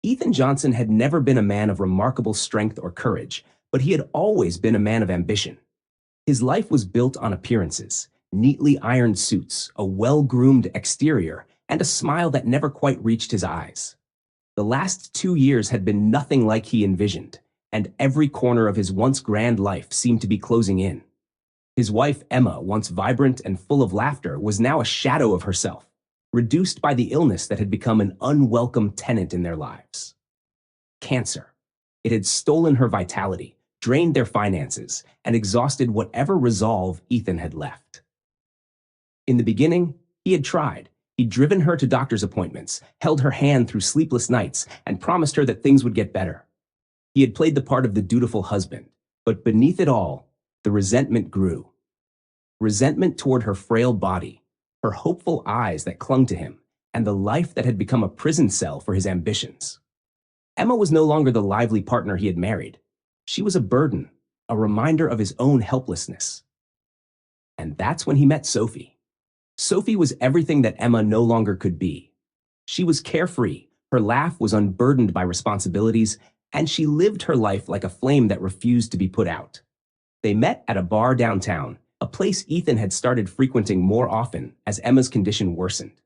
Ethan Johnson had never been a man of remarkable strength or courage, but he had always been a man of ambition. His life was built on appearances, neatly ironed suits, a well-groomed exterior, and a smile that never quite reached his eyes. The last 2 years had been nothing like he envisioned, and every corner of his once grand life seemed to be closing in. His wife, Emma, once vibrant and full of laughter, was now a shadow of herself, reduced by the illness that had become an unwelcome tenant in their lives. Cancer. It had stolen her vitality, drained their finances, and exhausted whatever resolve Ethan had left. In the beginning, he had tried. He'd driven her to doctor's appointments, held her hand through sleepless nights, and promised her that things would get better. He had played the part of the dutiful husband, but beneath it all, the resentment grew. Resentment toward her frail body, her hopeful eyes that clung to him, and the life that had become a prison cell for his ambitions. Emma was no longer the lively partner he had married. She was a burden, a reminder of his own helplessness. And that's when he met Sophie. Sophie was everything that Emma no longer could be. She was carefree, her laugh was unburdened by responsibilities, and she lived her life like a flame that refused to be put out. They met at a bar downtown, a place Ethan had started frequenting more often as Emma's condition worsened.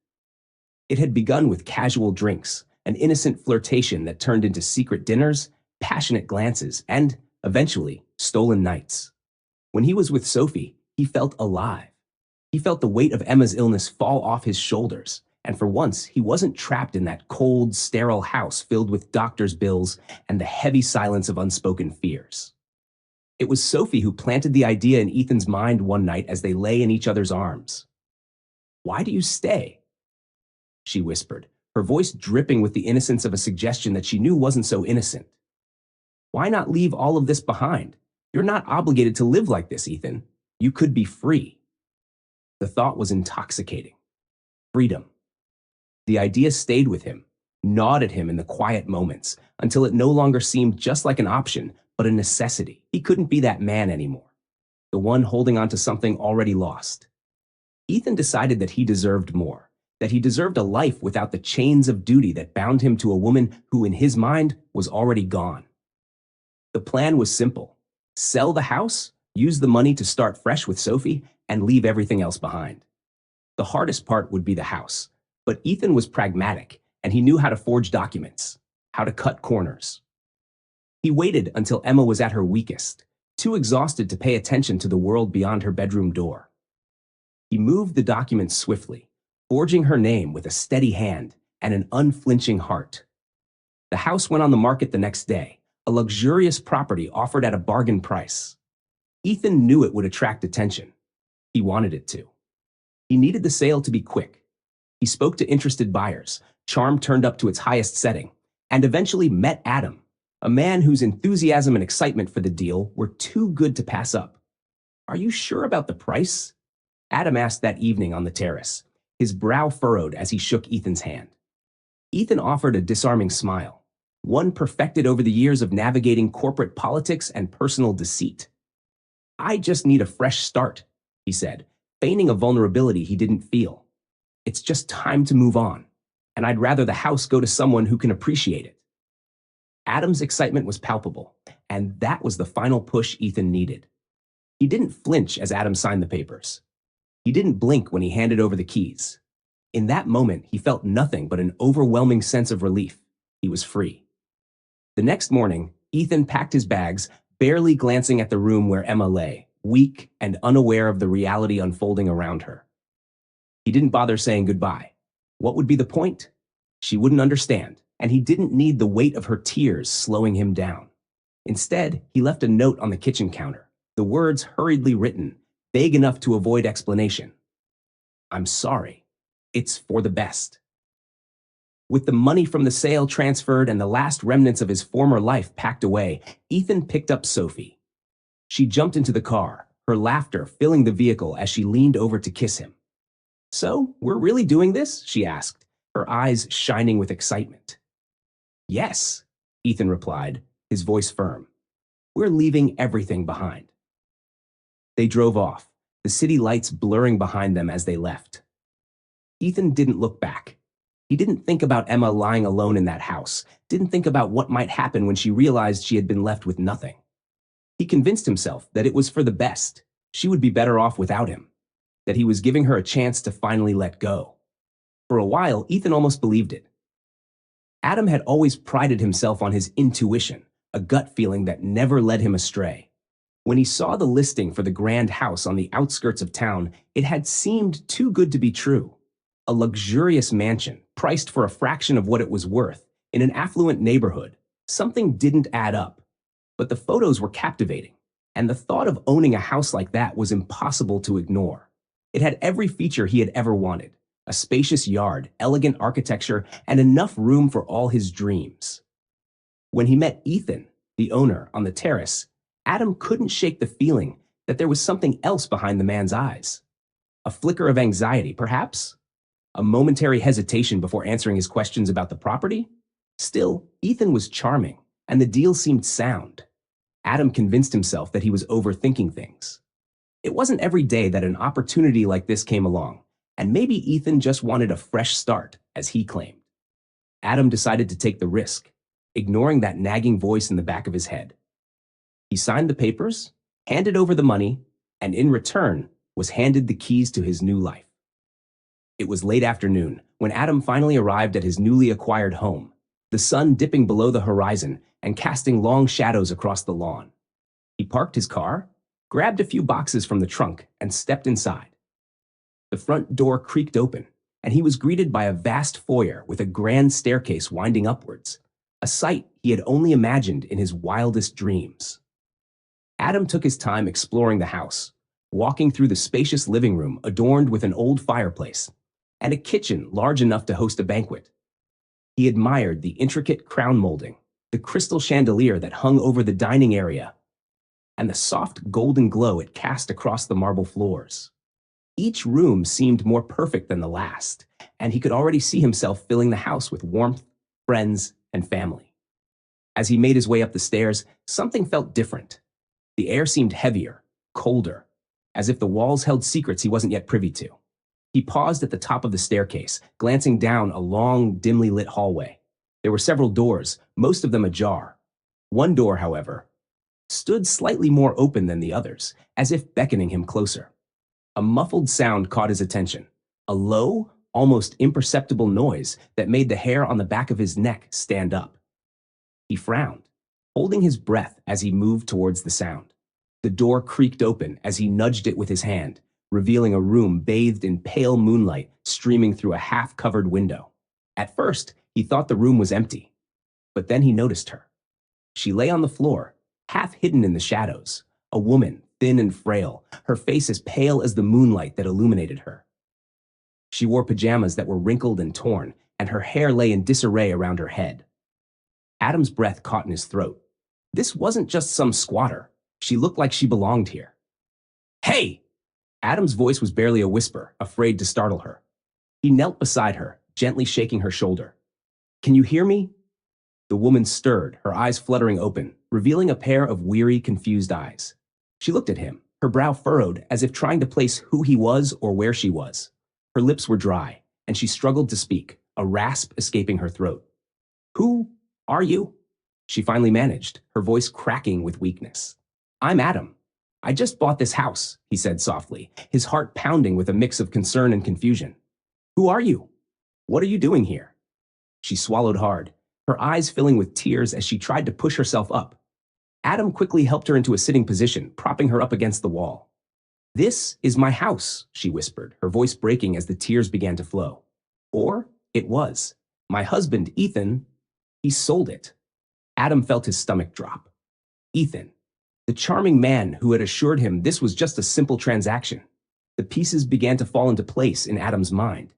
It had begun with casual drinks, an innocent flirtation that turned into secret dinners, passionate glances, and, eventually, stolen nights. When he was with Sophie, he felt alive. He felt the weight of Emma's illness fall off his shoulders, and for once, he wasn't trapped in that cold, sterile house filled with doctor's bills and the heavy silence of unspoken fears. It was Sophie who planted the idea in Ethan's mind one night as they lay in each other's arms. "Why do you stay?" she whispered, her voice dripping with the innocence of a suggestion that she knew wasn't so innocent. "Why not leave all of this behind? You're not obligated to live like this, Ethan. You could be free." The thought was intoxicating. Freedom. The idea stayed with him, gnawed at him in the quiet moments, until it no longer seemed just like an option, but a necessity. He couldn't be that man anymore, the one holding on to something already lost. Ethan decided that he deserved more, that he deserved a life without the chains of duty that bound him to a woman who, in his mind, was already gone. The plan was simple. Sell the house, use the money to start fresh with Sophie, and leave everything else behind. The hardest part would be the house, but Ethan was pragmatic, and he knew how to forge documents, how to cut corners. He waited until Emma was at her weakest, too exhausted to pay attention to the world beyond her bedroom door. He moved the documents swiftly, forging her name with a steady hand and an unflinching heart. The house went on the market the next day, a luxurious property offered at a bargain price. Ethan knew it would attract attention. He wanted it to. He needed the sale to be quick. He spoke to interested buyers, charm turned up to its highest setting, and eventually met Adam, a man whose enthusiasm and excitement for the deal were too good to pass up. "Are you sure about the price?" Adam asked that evening on the terrace, his brow furrowed as he shook Ethan's hand. Ethan offered a disarming smile, one perfected over the years of navigating corporate politics and personal deceit. "I just need a fresh start," he said, feigning a vulnerability he didn't feel. "It's just time to move on, and I'd rather the house go to someone who can appreciate it." Adam's excitement was palpable, and that was the final push Ethan needed. He didn't flinch as Adam signed the papers. He didn't blink when he handed over the keys. In that moment, he felt nothing but an overwhelming sense of relief. He was free. The next morning, Ethan packed his bags, barely glancing at the room where Emma lay, weak and unaware of the reality unfolding around her. He didn't bother saying goodbye. What would be the point? She wouldn't understand, and he didn't need the weight of her tears slowing him down. Instead, he left a note on the kitchen counter, the words hurriedly written, vague enough to avoid explanation. "I'm sorry. It's for the best." With the money from the sale transferred and the last remnants of his former life packed away, Ethan picked up Sophie. She jumped into the car, her laughter filling the vehicle as she leaned over to kiss him. "So, we're really doing this?" she asked, her eyes shining with excitement. "Yes," Ethan replied, his voice firm. "We're leaving everything behind." They drove off, the city lights blurring behind them as they left. Ethan didn't look back. He didn't think about Emma lying alone in that house, didn't think about what might happen when she realized she had been left with nothing. He convinced himself that it was for the best. She would be better off without him, that he was giving her a chance to finally let go. For a while, Ethan almost believed it. Adam had always prided himself on his intuition, a gut feeling that never led him astray. When he saw the listing for the grand house on the outskirts of town, it had seemed too good to be true. A luxurious mansion, priced for a fraction of what it was worth, in an affluent neighborhood. Something didn't add up. But the photos were captivating, and the thought of owning a house like that was impossible to ignore. It had every feature he had ever wanted: a spacious yard, elegant architecture, and enough room for all his dreams. When he met Ethan, the owner, on the terrace, Adam couldn't shake the feeling that there was something else behind the man's eyes. A flicker of anxiety, perhaps? A momentary hesitation before answering his questions about the property? Still, Ethan was charming, and the deal seemed sound. Adam convinced himself that he was overthinking things. It wasn't every day that an opportunity like this came along, and maybe Ethan just wanted a fresh start, as he claimed. Adam decided to take the risk, ignoring that nagging voice in the back of his head. He signed the papers, handed over the money, and in return was handed the keys to his new life. It was late afternoon when Adam finally arrived at his newly acquired home, the sun dipping below the horizon and casting long shadows across the lawn. He parked his car, grabbed a few boxes from the trunk, and stepped inside. The front door creaked open, and he was greeted by a vast foyer with a grand staircase winding upwards, a sight he had only imagined in his wildest dreams. Adam took his time exploring the house, walking through the spacious living room adorned with an old fireplace, and a kitchen large enough to host a banquet. He admired the intricate crown molding, the crystal chandelier that hung over the dining area, and the soft golden glow it cast across the marble floors. Each room seemed more perfect than the last, and he could already see himself filling the house with warmth, friends, and family. As he made his way up the stairs, something felt different. The air seemed heavier, colder, as if the walls held secrets he wasn't yet privy to. He paused at the top of the staircase, glancing down a long, dimly lit hallway. There were several doors, most of them ajar. One door, however, stood slightly more open than the others, as if beckoning him closer. A muffled sound caught his attention, a low, almost imperceptible noise that made the hair on the back of his neck stand up. He frowned, holding his breath as he moved towards the sound. The door creaked open as he nudged it with his hand, revealing a room bathed in pale moonlight streaming through a half-covered window. At first, he thought the room was empty, but then he noticed her. She lay on the floor, half hidden in the shadows, a woman, thin and frail, her face as pale as the moonlight that illuminated her. She wore pajamas that were wrinkled and torn, and her hair lay in disarray around her head. Adam's breath caught in his throat. This wasn't just some squatter. She looked like she belonged here. "Hey!" Adam's voice was barely a whisper, afraid to startle her. He knelt beside her, gently shaking her shoulder. "Can you hear me?" The woman stirred, her eyes fluttering open, revealing a pair of weary, confused eyes. She looked at him, her brow furrowed, as if trying to place who he was or where she was. Her lips were dry, and she struggled to speak, a rasp escaping her throat. "Who are you?" she finally managed, her voice cracking with weakness. "I'm Adam. I just bought this house," he said softly, his heart pounding with a mix of concern and confusion. "Who are you? What are you doing here?" She swallowed hard, her eyes filling with tears as she tried to push herself up. Adam quickly helped her into a sitting position, propping her up against the wall. "This is my house," she whispered, her voice breaking as the tears began to flow. "Or it was. My husband, Ethan, he sold it." Adam felt his stomach drop. Ethan, the charming man who had assured him this was just a simple transaction. The pieces began to fall into place in Adam's mind,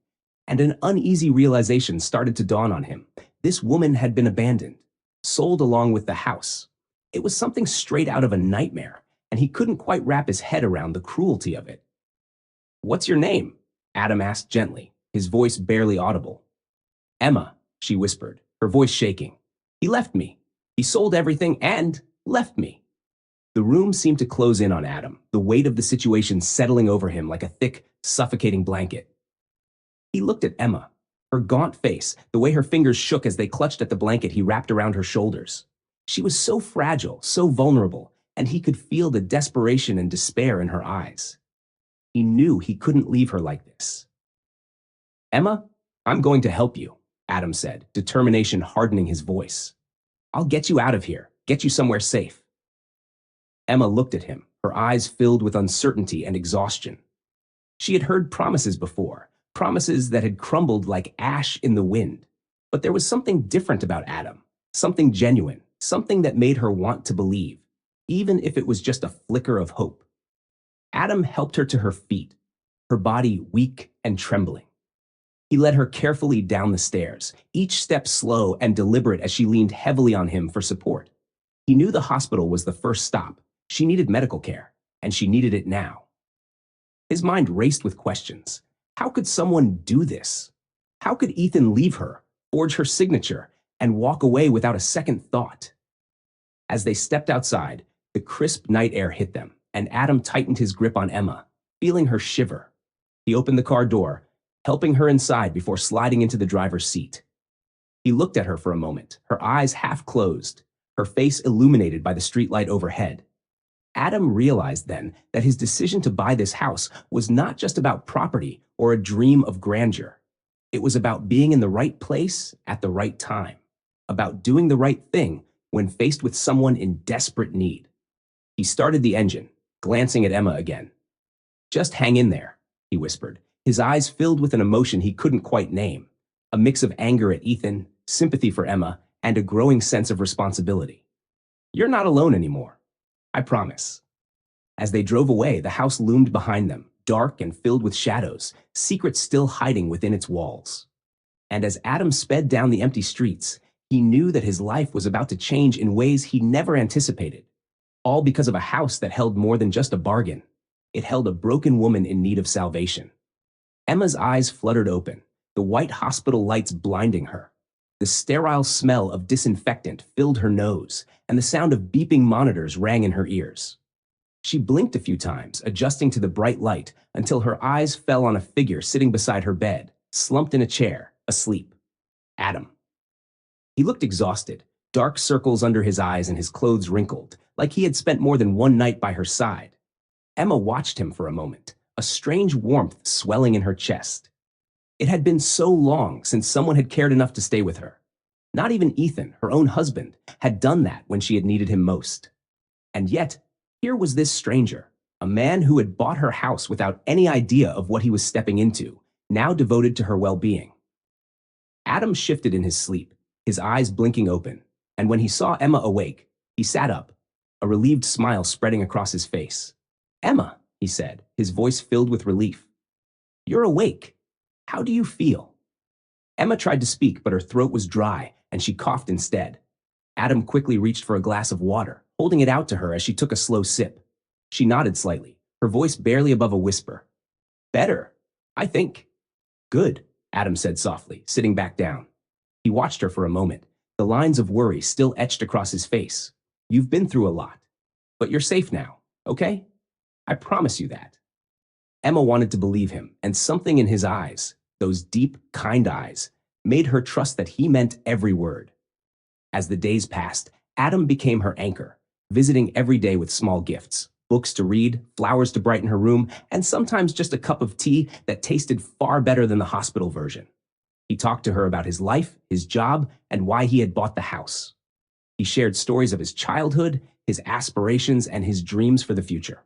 and an uneasy realization started to dawn on him. This woman had been abandoned, sold along with the house. It was something straight out of a nightmare, and he couldn't quite wrap his head around the cruelty of it. "What's your name?" Adam asked gently, his voice barely audible. "Emma," she whispered, her voice shaking. "He left me. He sold everything and left me." The room seemed to close in on Adam, the weight of the situation settling over him like a thick, suffocating blanket. He looked at Emma, Her gaunt face, the way her fingers shook as they clutched at the blanket he wrapped around her shoulders. She was so fragile, so vulnerable, and he could feel the desperation and despair in her eyes. He knew he couldn't leave her like this. "Emma, I'm going to help you," Adam said, determination hardening his voice. "I'll get you out of here, get you somewhere safe." Emma looked at him, her eyes filled with uncertainty and exhaustion. She had heard promises before, promises that had crumbled like ash in the wind. But there was something different about Adam, something genuine, something that made her want to believe, even if it was just a flicker of hope. Adam helped her to her feet, her body weak and trembling. He led her carefully down the stairs, each step slow and deliberate as she leaned heavily on him for support. He knew the hospital was the first stop. She needed medical care, and she needed it now. His mind raced with questions. How could someone do this? How could Ethan leave her, forge her signature, and walk away without a second thought? As they stepped outside, the crisp night air hit them, and Adam tightened his grip on Emma, feeling her shiver. He opened the car door, helping her inside before sliding into the driver's seat. He looked at her for a moment, her eyes half closed, her face illuminated by the streetlight overhead. Adam realized then that his decision to buy this house was not just about property or a dream of grandeur. It was about being in the right place at the right time, about doing the right thing when faced with someone in desperate need. He started the engine, glancing at Emma again. "Just hang in there," he whispered, his eyes filled with an emotion he couldn't quite name, a mix of anger at Ethan, sympathy for Emma, and a growing sense of responsibility. "You're not alone anymore. I promise." As they drove away, the house loomed behind them, dark and filled with shadows, secrets still hiding within its walls. And as Adam sped down the empty streets, he knew that his life was about to change in ways he never anticipated, all because of a house that held more than just a bargain. It held a broken woman in need of salvation. Emma's eyes fluttered open, the white hospital lights blinding her. The sterile smell of disinfectant filled her nose, and the sound of beeping monitors rang in her ears. She blinked a few times, adjusting to the bright light, until her eyes fell on a figure sitting beside her bed, slumped in a chair, asleep. Adam. He looked exhausted, dark circles under his eyes and his clothes wrinkled, like he had spent more than one night by her side. Emma watched him for a moment, a strange warmth swelling in her chest. It had been so long since someone had cared enough to stay with her. Not even Ethan, her own husband, had done that when she had needed him most. And yet, here was this stranger, a man who had bought her house without any idea of what he was stepping into, now devoted to her well-being. Adam shifted in his sleep, his eyes blinking open, and when he saw Emma awake, he sat up, a relieved smile spreading across his face. "Emma," he said, his voice filled with relief. "You're awake. How do you feel?" Emma tried to speak, but her throat was dry, and she coughed instead. Adam quickly reached for a glass of water, holding it out to her as she took a slow sip. She nodded slightly, her voice barely above a whisper. "Better, I think." "Good," Adam said softly, sitting back down. He watched her for a moment, the lines of worry still etched across his face. "You've been through a lot, but you're safe now, okay? I promise you that." Emma wanted to believe him, and something in his eyes, those deep, kind eyes, made her trust that he meant every word. As the days passed, Adam became her anchor, visiting every day with small gifts, books to read, flowers to brighten her room, and sometimes just a cup of tea that tasted far better than the hospital version. He talked to her about his life, his job, and why he had bought the house. He shared stories of his childhood, his aspirations, and his dreams for the future.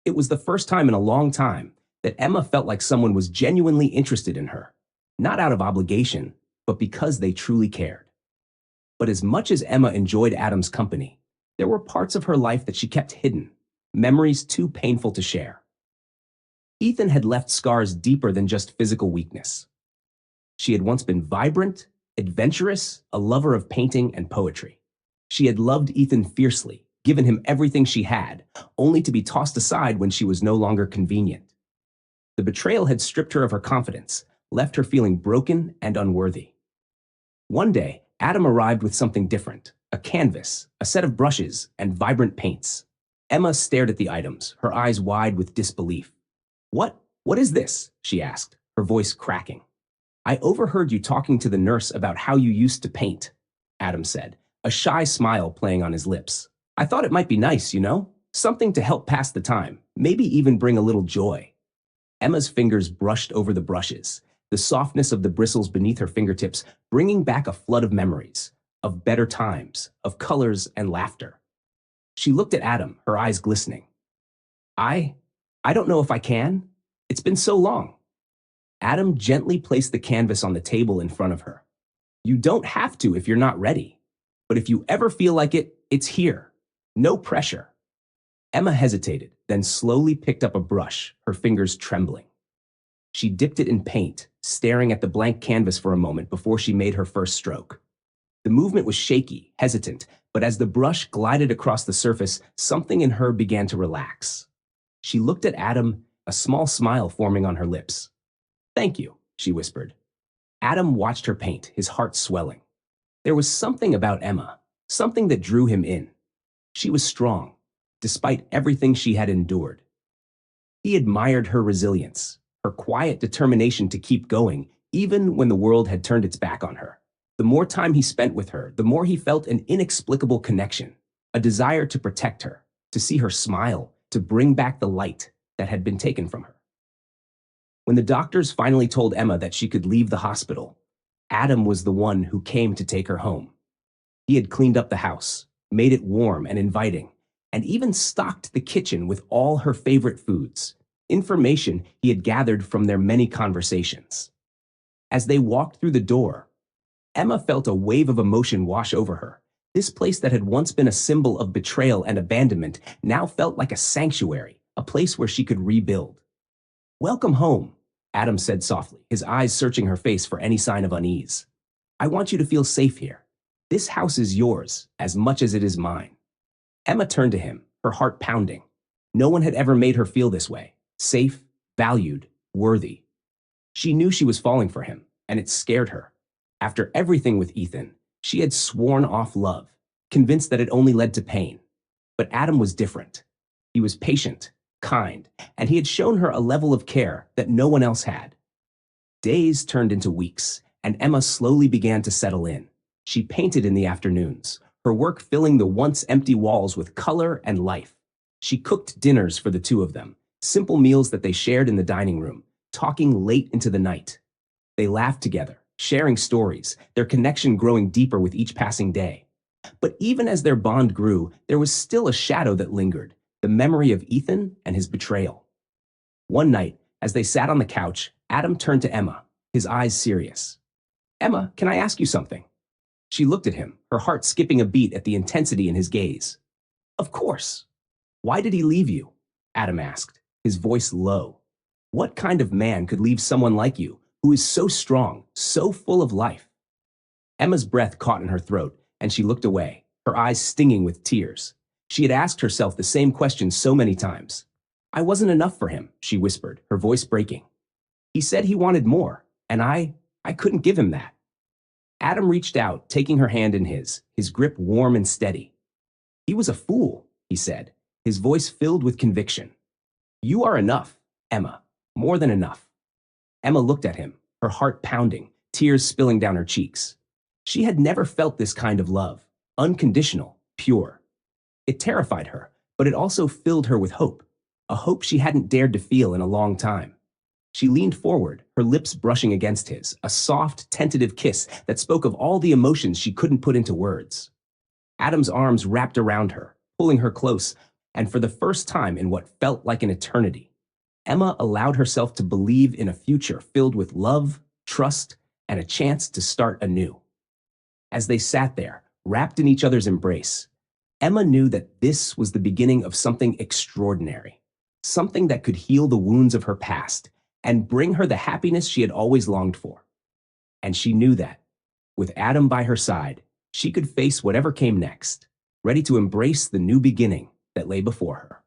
It was the first time in a long time that Emma felt like someone was genuinely interested in her, not out of obligation, but because they truly cared. But as much as Emma enjoyed Adam's company, there were parts of her life that she kept hidden, memories too painful to share. Ethan had left scars deeper than just physical weakness. She had once been vibrant, adventurous, a lover of painting and poetry. She had loved Ethan fiercely, given him everything she had, only to be tossed aside when she was no longer convenient. The betrayal had stripped her of her confidence, left her feeling broken and unworthy. One day, Adam arrived with something different, a canvas, a set of brushes, and vibrant paints. Emma stared at the items, her eyes wide with disbelief. What is this?" she asked, her voice cracking. I overheard you talking to the nurse about how you used to paint, Adam said, a shy smile playing on his lips. I thought it might be nice, you know? Something to help pass the time, maybe even bring a little joy. Emma's fingers brushed over the brushes, the softness of the bristles beneath her fingertips bringing back a flood of memories, of better times, of colors and laughter. She looked at Adam, her eyes glistening. I, I don't know if I can. It's been so long. Adam gently placed the canvas on the table in front of her. You don't have to if you're not ready. But if you ever feel like it, it's here. No pressure. Emma hesitated, then slowly picked up a brush, her fingers trembling. She dipped it in paint, staring at the blank canvas for a moment before she made her first stroke. The movement was shaky, hesitant, but as the brush glided across the surface, something in her began to relax. She looked at Adam, a small smile forming on her lips. Thank you, she whispered. Adam watched her paint, his heart swelling. There was something about Emma, something that drew him in. She was strong, despite everything she had endured. He admired her resilience, her quiet determination to keep going, even when the world had turned its back on her. The more time he spent with her, the more he felt an inexplicable connection, a desire to protect her, to see her smile, to bring back the light that had been taken from her. When the doctors finally told Emma that she could leave the hospital, Adam was the one who came to take her home. He had cleaned up the house, made it warm and inviting, and even stocked the kitchen with all her favorite foods, information he had gathered from their many conversations. As they walked through the door, Emma felt a wave of emotion wash over her. This place that had once been a symbol of betrayal and abandonment now felt like a sanctuary, a place where she could rebuild. Welcome home, Adam said softly, his eyes searching her face for any sign of unease. I want you to feel safe here. This house is yours as much as it is mine. Emma turned to him, her heart pounding. No one had ever made her feel this way, safe, valued, worthy. She knew she was falling for him, and it scared her. After everything with Ethan, she had sworn off love, convinced that it only led to pain. But Adam was different. He was patient, kind, and he had shown her a level of care that no one else had. Days turned into weeks, and Emma slowly began to settle in. She painted in the afternoons, her work filling the once empty walls with color and life. She cooked dinners for the two of them, simple meals that they shared in the dining room, talking late into the night. They laughed together, sharing stories, their connection growing deeper with each passing day. But even as their bond grew, there was still a shadow that lingered, the memory of Ethan and his betrayal. One night, as they sat on the couch, Adam turned to Emma, his eyes serious. Emma, can I ask you something? She looked at him, her heart skipping a beat at the intensity in his gaze. Of course. Why did he leave you? Adam asked, his voice low. What kind of man could leave someone like you, who is so strong, so full of life? Emma's breath caught in her throat, and she looked away, her eyes stinging with tears. She had asked herself the same question so many times. I wasn't enough for him, she whispered, her voice breaking. He said he wanted more, and I couldn't give him that. Adam reached out, taking her hand in his grip warm and steady. He was a fool, he said, his voice filled with conviction. You are enough, Emma, more than enough. Emma looked at him, her heart pounding, tears spilling down her cheeks. She had never felt this kind of love, unconditional, pure. It terrified her, but it also filled her with hope, a hope she hadn't dared to feel in a long time. She leaned forward, her lips brushing against his, a soft, tentative kiss that spoke of all the emotions she couldn't put into words. Adam's arms wrapped around her, pulling her close, and for the first time in what felt like an eternity, Emma allowed herself to believe in a future filled with love, trust, and a chance to start anew. As they sat there, wrapped in each other's embrace, Emma knew that this was the beginning of something extraordinary, something that could heal the wounds of her past and bring her the happiness she had always longed for. And she knew that, with Adam by her side, she could face whatever came next, ready to embrace the new beginning that lay before her.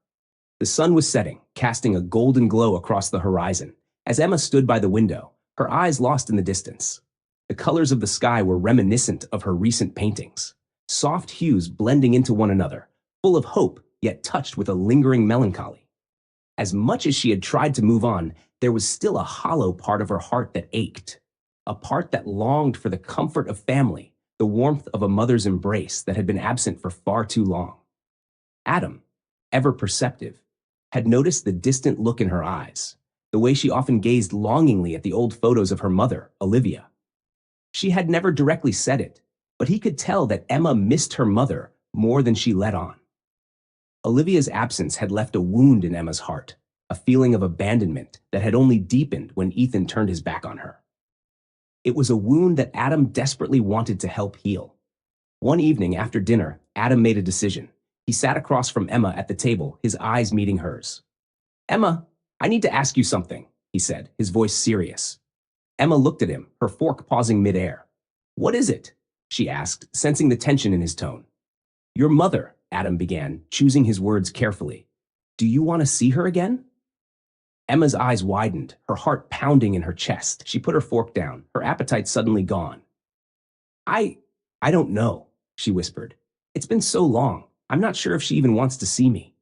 The sun was setting, casting a golden glow across the horizon. As Emma stood by the window, her eyes lost in the distance. The colors of the sky were reminiscent of her recent paintings, soft hues blending into one another, full of hope yet touched with a lingering melancholy. As much as she had tried to move on, there was still a hollow part of her heart that ached, a part that longed for the comfort of family, the warmth of a mother's embrace that had been absent for far too long. Adam, ever perceptive, had noticed the distant look in her eyes, the way she often gazed longingly at the old photos of her mother, Olivia. She had never directly said it, but he could tell that Emma missed her mother more than she let on. Olivia's absence had left a wound in Emma's heart, a feeling of abandonment that had only deepened when Ethan turned his back on her. It was a wound that Adam desperately wanted to help heal. One evening after dinner, Adam made a decision. He sat across from Emma at the table, his eyes meeting hers. "Emma, I need to ask you something," he said, his voice serious. Emma looked at him, her fork pausing midair. "What is it?" she asked, sensing the tension in his tone. "Your mother," Adam began, choosing his words carefully. "Do you want to see her again?" Emma's eyes widened, her heart pounding in her chest. She put her fork down, her appetite suddenly gone. I don't know," she whispered. "It's been so long. I'm not sure if she even wants to see me."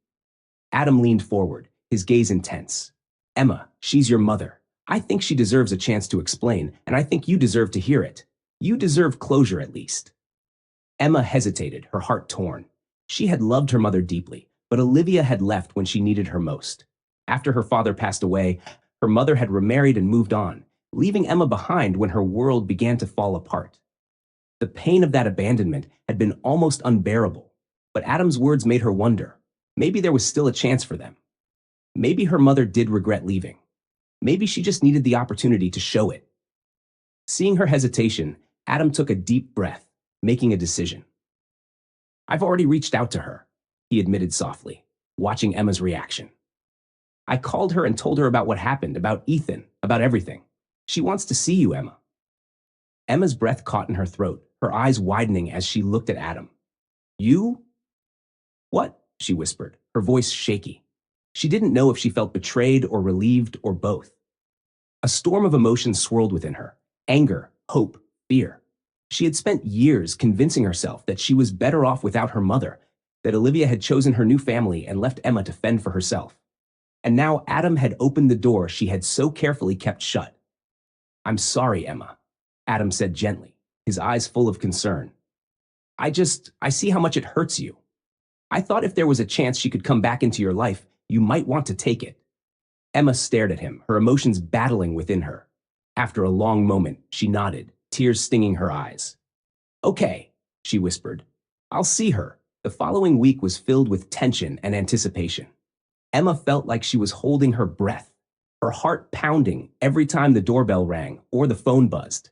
Adam leaned forward, his gaze intense. "Emma, she's your mother. I think she deserves a chance to explain, and I think you deserve to hear it. You deserve closure at least." Emma hesitated, her heart torn. She had loved her mother deeply, but Olivia had left when she needed her most. After her father passed away, her mother had remarried and moved on, leaving Emma behind when her world began to fall apart. The pain of that abandonment had been almost unbearable, but Adam's words made her wonder. Maybe there was still a chance for them. Maybe her mother did regret leaving. Maybe she just needed the opportunity to show it. Seeing her hesitation, Adam took a deep breath, making a decision. "I've already reached out to her," he admitted softly, watching Emma's reaction. "I called her and told her about what happened, about Ethan, about everything. She wants to see you, Emma." Emma's breath caught in her throat, her eyes widening as she looked at Adam. "You?" "What?" she whispered, her voice shaky. She didn't know if she felt betrayed or relieved or both. A storm of emotions swirled within her: anger, hope, fear. She had spent years convincing herself that she was better off without her mother, that Olivia had chosen her new family and left Emma to fend for herself. And now Adam had opened the door she had so carefully kept shut. "I'm sorry, Emma," Adam said gently, his eyes full of concern. I see how much it hurts you. I thought if there was a chance she could come back into your life, you might want to take it." Emma stared at him, her emotions battling within her. After a long moment, she nodded, tears stinging her eyes. "Okay," she whispered. "I'll see her." The following week was filled with tension and anticipation. Emma felt like she was holding her breath, her heart pounding every time the doorbell rang or the phone buzzed.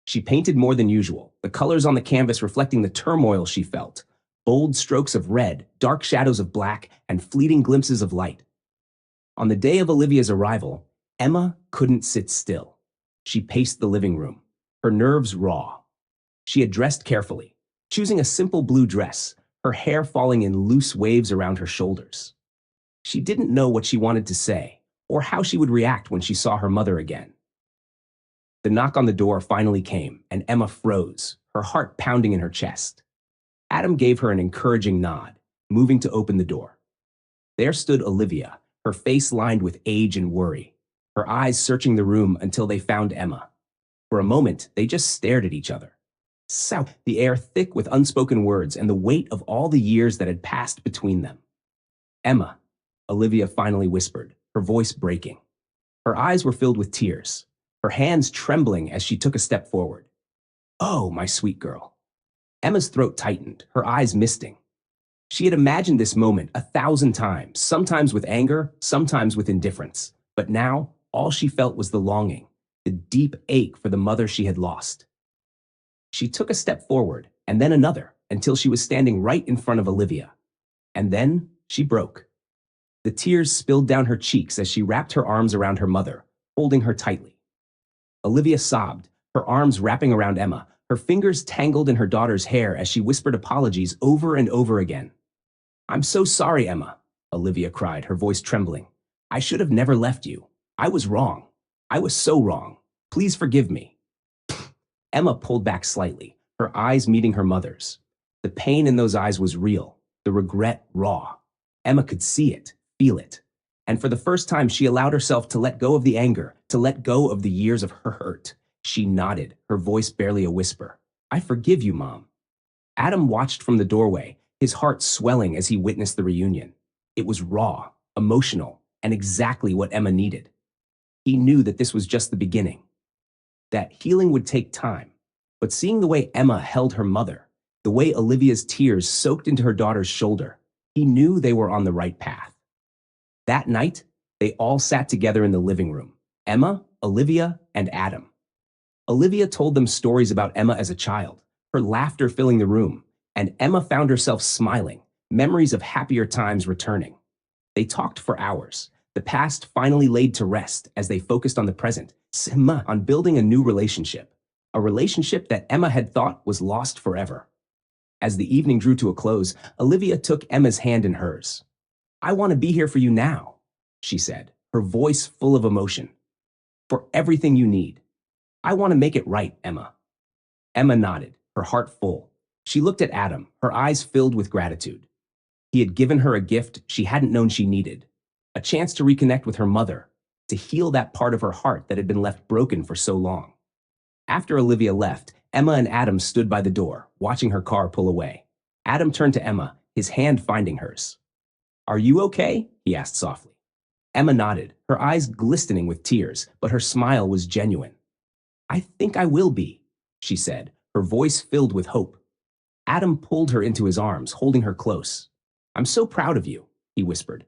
She painted more than usual, the colors on the canvas reflecting the turmoil she felt: bold strokes of red, dark shadows of black, and fleeting glimpses of light. On the day of Olivia's arrival, Emma couldn't sit still. She paced the living room, her nerves raw. She had dressed carefully, choosing a simple blue dress, her hair falling in loose waves around her shoulders. She didn't know what she wanted to say, or how she would react when she saw her mother again. The knock on the door finally came, and Emma froze, her heart pounding in her chest. Adam gave her an encouraging nod, moving to open the door. There stood Olivia, her face lined with age and worry, her eyes searching the room until they found Emma. For a moment, they just stared at each other. The air thick with unspoken words and the weight of all the years that had passed between them. "Emma," Olivia finally whispered, her voice breaking. Her eyes were filled with tears, her hands trembling as she took a step forward. "Oh, my sweet girl." Emma's throat tightened, her eyes misting. She had imagined this moment 1,000 times, sometimes with anger, sometimes with indifference. But now, all she felt was the longing, the deep ache for the mother she had lost. She took a step forward, and then another, until she was standing right in front of Olivia. And then she broke. The tears spilled down her cheeks as she wrapped her arms around her mother, holding her tightly. Olivia sobbed, her arms wrapping around Emma, her fingers tangled in her daughter's hair as she whispered apologies over and over again. "I'm so sorry, Emma," Olivia cried, her voice trembling. "I should have never left you. I was wrong. I was so wrong. Please forgive me." Emma pulled back slightly, her eyes meeting her mother's. The pain in those eyes was real, the regret raw. Emma could see it, feel it. And for the first time, she allowed herself to let go of the anger, to let go of the years of her hurt. She nodded, her voice barely a whisper. I forgive you, Mom. Adam watched from the doorway, his heart swelling as he witnessed the reunion. It was raw, emotional, and exactly what Emma needed. He knew that this was just the beginning, that healing would take time. But seeing the way Emma held her mother, the way Olivia's tears soaked into her daughter's shoulder, he knew they were on the right path. That night, they all sat together in the living room, Emma, Olivia, and Adam. Olivia told them stories about Emma as a child, her laughter filling the room, and Emma found herself smiling, memories of happier times returning. They talked for hours, the past finally laid to rest as they focused on the present, on building a new relationship, a relationship that Emma had thought was lost forever. As the evening drew to a close, Olivia took Emma's hand in hers. I want to be here for you now, she said, her voice full of emotion. For everything you need. I want to make it right, Emma. Emma nodded, her heart full. She looked at Adam, her eyes filled with gratitude. He had given her a gift she hadn't known she needed, a chance to reconnect with her mother, to heal that part of her heart that had been left broken for so long. After Olivia left, Emma and Adam stood by the door, watching her car pull away. Adam turned to Emma, his hand finding hers. Are you okay? He asked softly. Emma nodded, her eyes glistening with tears, but her smile was genuine. I think I will be, she said, her voice filled with hope. Adam pulled her into his arms, holding her close. I'm so proud of you, he whispered.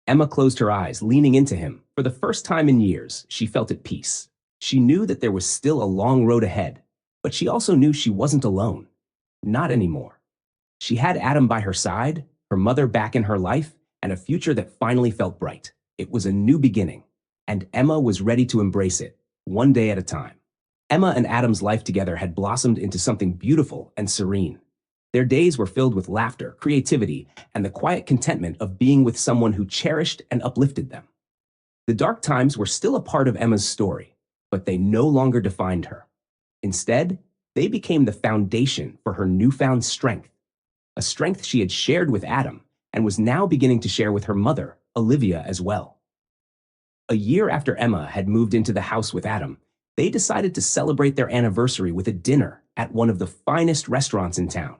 Emma closed her eyes, leaning into him. For the first time in years, she felt at peace. She knew that there was still a long road ahead, but she also knew she wasn't alone. Not anymore. She had Adam by her side, her mother back in her life, and a future that finally felt bright. It was a new beginning, and Emma was ready to embrace it, one day at a time. Emma and Adam's life together had blossomed into something beautiful and serene. Their days were filled with laughter, creativity, and the quiet contentment of being with someone who cherished and uplifted them. The dark times were still a part of Emma's story, but they no longer defined her. Instead, they became the foundation for her newfound strength, a strength she had shared with Adam and was now beginning to share with her mother, Olivia, as well. A year after Emma had moved into the house with Adam, they decided to celebrate their anniversary with a dinner at one of the finest restaurants in town.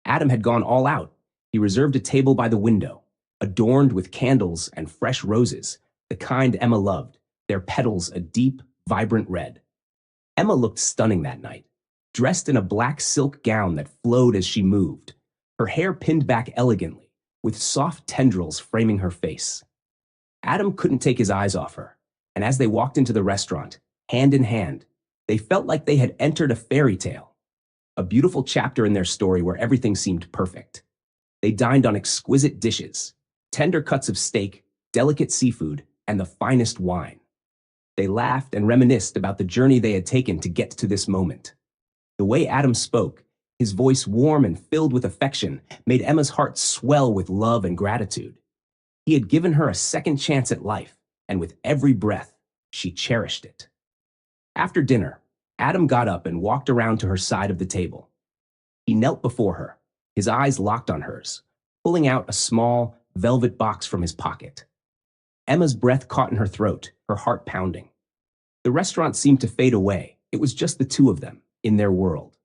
Adam had gone all out. He reserved a table by the window, adorned with candles and fresh roses, the kind Emma loved, their petals a deep, vibrant red. Emma looked stunning that night, dressed in a black silk gown that flowed as she moved, her hair pinned back elegantly, with soft tendrils framing her face. Adam couldn't take his eyes off her, and as they walked into the restaurant, hand in hand, they felt like they had entered a fairy tale, a beautiful chapter in their story where everything seemed perfect. They dined on exquisite dishes, tender cuts of steak, delicate seafood, and the finest wine. They laughed and reminisced about the journey they had taken to get to this moment. The way Adam spoke, his voice warm and filled with affection, made Emma's heart swell with love and gratitude. He had given her a second chance at life, and with every breath, she cherished it. After dinner, Adam got up and walked around to her side of the table. He knelt before her, his eyes locked on hers, pulling out a small, velvet box from his pocket. Emma's breath caught in her throat, her heart pounding. The restaurant seemed to fade away. It was just the two of them, in their world.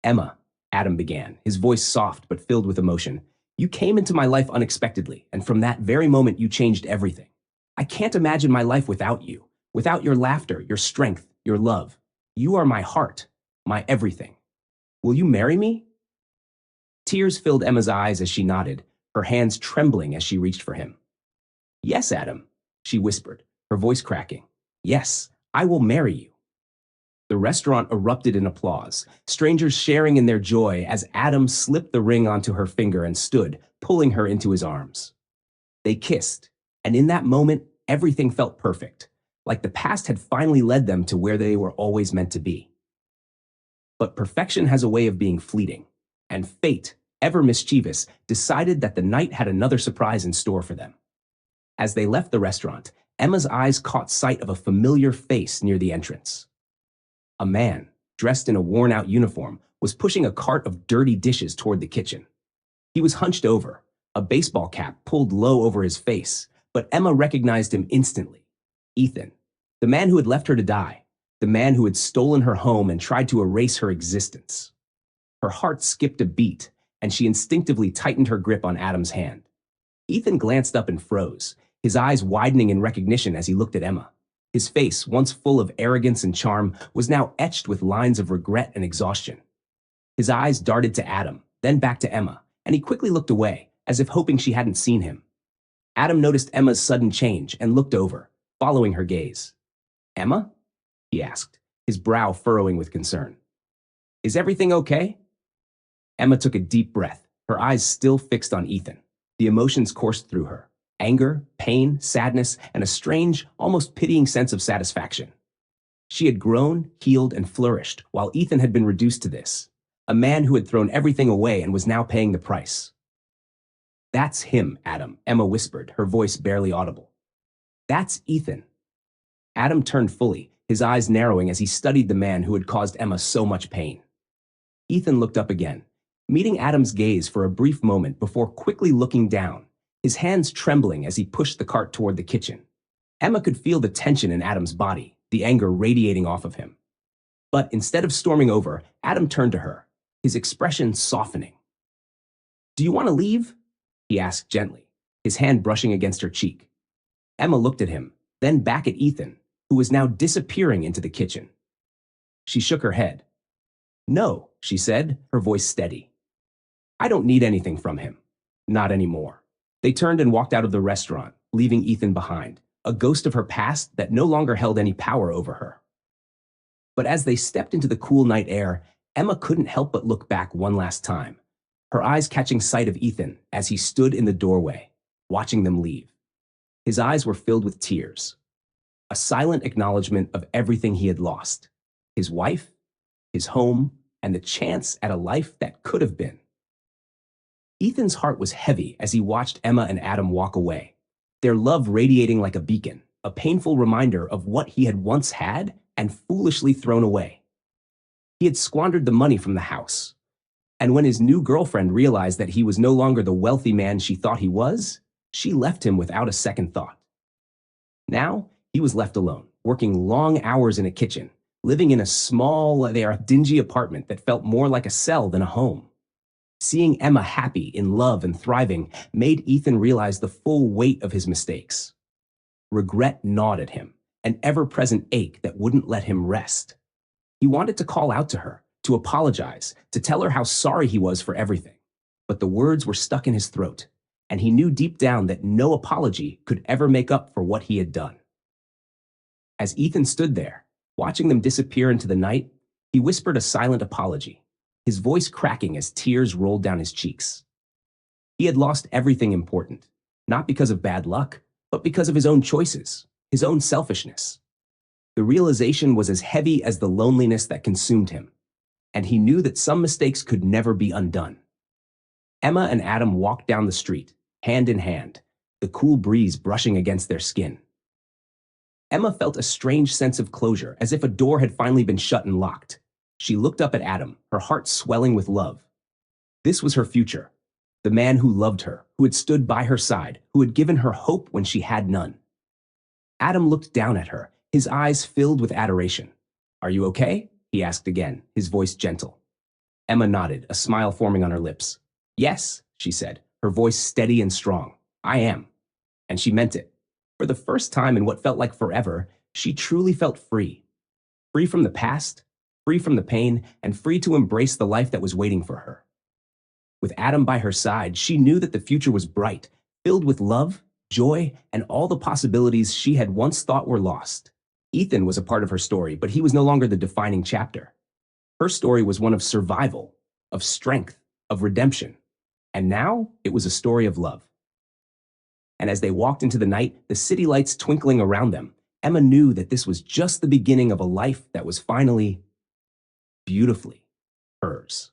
Emma, Adam began, his voice soft but filled with emotion. You came into my life unexpectedly, and from that very moment you changed everything. I can't imagine my life without you, without your laughter, your strength, your love. You are my heart, my everything. Will you marry me? Tears filled Emma's eyes as she nodded, her hands trembling as she reached for him. Yes, Adam, she whispered, her voice cracking. Yes, I will marry you. The restaurant erupted in applause, strangers sharing in their joy as Adam slipped the ring onto her finger and stood, pulling her into his arms. They kissed, and in that moment, everything felt perfect, like the past had finally led them to where they were always meant to be. But perfection has a way of being fleeting, and fate, ever mischievous, decided that the night had another surprise in store for them. As they left the restaurant, Emma's eyes caught sight of a familiar face near the entrance. A man, dressed in a worn-out uniform, was pushing a cart of dirty dishes toward the kitchen. He was hunched over, a baseball cap pulled low over his face, but Emma recognized him instantly. Ethan, the man who had left her to die, the man who had stolen her home and tried to erase her existence. Her heart skipped a beat, and she instinctively tightened her grip on Adam's hand. Ethan glanced up and froze, his eyes widening in recognition as he looked at Emma. His face, once full of arrogance and charm, was now etched with lines of regret and exhaustion. His eyes darted to Adam, then back to Emma, and he quickly looked away, as if hoping she hadn't seen him. Adam noticed Emma's sudden change and looked over, following her gaze. "Emma?" he asked, his brow furrowing with concern. "Is everything okay?" Emma took a deep breath, her eyes still fixed on Ethan. The emotions coursed through her: anger, pain, sadness, and a strange, almost pitying sense of satisfaction. She had grown, healed, and flourished, while Ethan had been reduced to this, a man who had thrown everything away and was now paying the price. "That's him, Adam," Emma whispered, her voice barely audible. "That's Ethan." Adam turned fully, his eyes narrowing as he studied the man who had caused Emma so much pain. Ethan looked up again, meeting Adam's gaze for a brief moment before quickly looking down, his hands trembling as he pushed the cart toward the kitchen. Emma could feel the tension in Adam's body, the anger radiating off of him. But instead of storming over, Adam turned to her, his expression softening. "Do you want to leave?" he asked gently, his hand brushing against her cheek. Emma looked at him, then back at Ethan, who was now disappearing into the kitchen. She shook her head. "No," she said, her voice steady. "I don't need anything from him. Not anymore." They turned and walked out of the restaurant, leaving Ethan behind, a ghost of her past that no longer held any power over her. But as they stepped into the cool night air, Emma couldn't help but look back one last time, her eyes catching sight of Ethan as he stood in the doorway, watching them leave. His eyes were filled with tears, a silent acknowledgement of everything he had lost: his wife, his home, and the chance at a life that could have been. Ethan's heart was heavy as he watched Emma and Adam walk away, their love radiating like a beacon, a painful reminder of what he had once had and foolishly thrown away. He had squandered the money from the house, and when his new girlfriend realized that he was no longer the wealthy man she thought he was, she left him without a second thought. Now, he was left alone, working long hours in a kitchen, living in a small, dingy apartment that felt more like a cell than a home. Seeing Emma happy, in love, and thriving made Ethan realize the full weight of his mistakes. Regret gnawed at him, an ever-present ache that wouldn't let him rest. He wanted to call out to her, to apologize, to tell her how sorry he was for everything. But the words were stuck in his throat, and he knew deep down that no apology could ever make up for what he had done. As Ethan stood there, watching them disappear into the night, he whispered a silent apology, his voice cracking as tears rolled down his cheeks. He had lost everything important, not because of bad luck, but because of his own choices, his own selfishness. The realization was as heavy as the loneliness that consumed him, and he knew that some mistakes could never be undone. Emma and Adam walked down the street, hand in hand, the cool breeze brushing against their skin. Emma felt a strange sense of closure, as if a door had finally been shut and locked. She looked up at Adam, her heart swelling with love. This was her future, the man who loved her, who had stood by her side, who had given her hope when she had none. Adam looked down at her, his eyes filled with adoration. "Are you okay?" he asked again, his voice gentle. Emma nodded, a smile forming on her lips. "Yes," she said, her voice steady and strong. "I am." And she meant it. For the first time in what felt like forever, she truly felt free. Free from the past, free from the pain, and free to embrace the life that was waiting for her. With Adam by her side, she knew that the future was bright, filled with love, joy, and all the possibilities she had once thought were lost. Ethan was a part of her story, but he was no longer the defining chapter. Her story was one of survival, of strength, of redemption. And now it was a story of love. And as they walked into the night, the city lights twinkling around them, Emma knew that this was just the beginning of a life that was finally, beautifully, hers.